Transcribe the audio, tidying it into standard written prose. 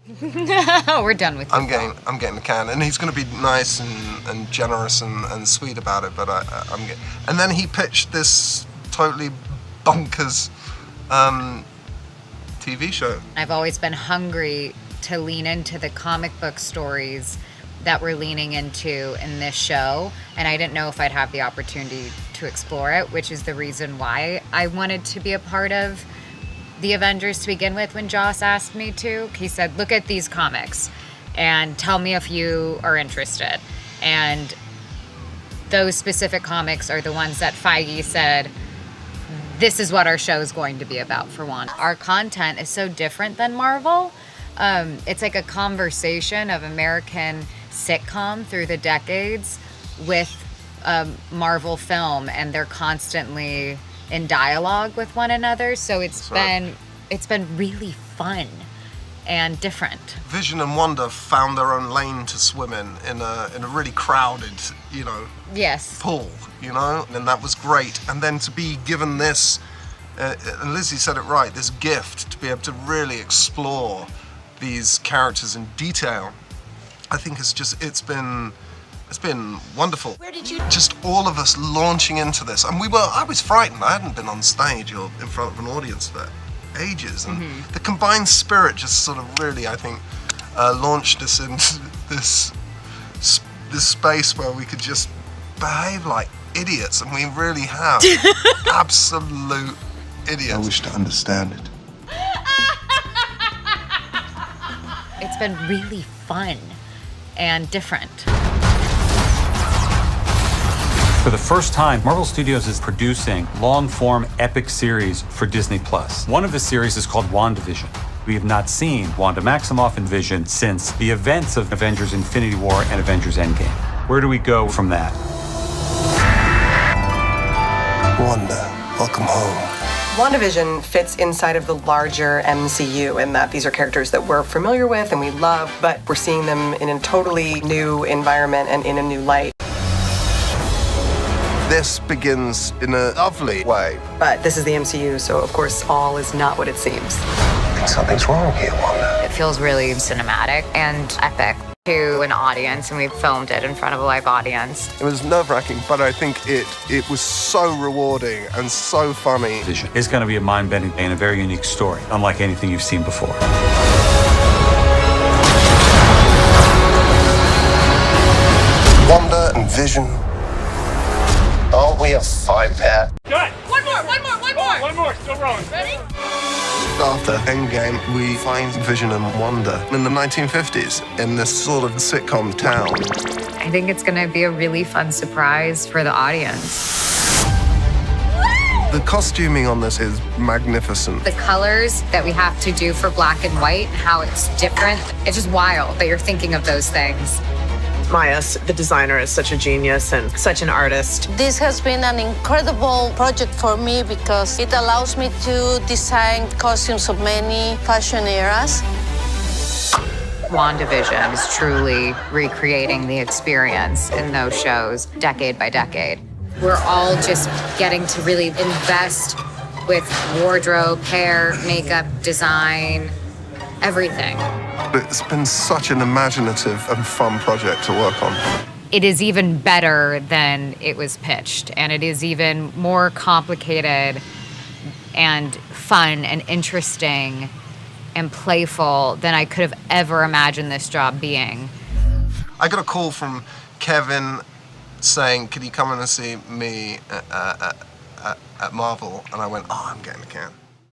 We're done with you. I'm getting the can, and he's going to be nice and generous and sweet about it. But I'm getting. And then he pitched this totally bonkers TV show. I've always been hungry to lean into the comic book stories that we're leaning into in this show, and I didn't know if I'd have the opportunity to explore it, which is the reason why I wanted to be a part of the Avengers to begin with. When Joss asked me to, he said, look at these comics and tell me if you are interested. And those specific comics are the ones that Feige said, this is what our show is going to be about for Wanda. Our content is so different than Marvel. It's like a conversation of American sitcom through the decades with Marvel film, and they're constantly in dialogue with one another. So it's been really fun and different. Vision and Wanda found their own lane to swim in a really crowded, Yes. pool, and that was great. And then to be given this, and Lizzie said it right, this gift to be able to really explore these characters in detail, I think it's been wonderful. Where did you... Just all of us launching into this, and I was frightened. I hadn't been on stage or in front of an audience for ages, and the combined spirit just sort of really, I think, launched us into this space where we could just behave like idiots, and we really have. Absolute idiots. I wish to understand it. It's been really fun and different. For the first time, Marvel Studios is producing long-form epic series for Disney+. One of the series is called WANDAVISION. We have not seen Wanda Maximoff and Vision since the events of Avengers Infinity War and Avengers Endgame. Where do we go from that? Wanda, welcome home. WandaVision fits inside of the larger MCU in that these are characters that we're familiar with and we love, but we're seeing them in a totally new environment and in a new light. This begins in a lovely way. But this is the MCU, so of course all is not what it seems. I think something's wrong here, Wanda. It feels really cinematic and epic to an audience, and we filmed it in front of a live audience. It was nerve-wracking, but I think it was so rewarding and so funny. Vision is going to be a mind-bending and a very unique story, unlike anything you've seen before. Wanda and Vision. Aren't we a five-pair? Good. One more, still rolling. Ready? After Endgame, we find Vision and Wanda in the 1950s in this sort of sitcom town. I think it's going to be a really fun surprise for the audience. The costuming on this is magnificent. The colors that we have to do for black and white, how it's different, it's just wild that you're thinking of those things. Mayas, the designer, is such a genius and such an artist. This has been an incredible project for me because it allows me to design costumes of many fashion eras. WandaVision is truly recreating the experience in those shows decade by decade. We're all just getting to really invest with wardrobe, hair, makeup, design, everything. It's been such an imaginative and fun project to work on. It is even better than it was pitched, and it is even more complicated and fun and interesting and playful than I could have ever imagined this job being. I got a call from Kevin saying, "Can you come in and see me at Marvel?" And I went, "Oh, I'm getting a can."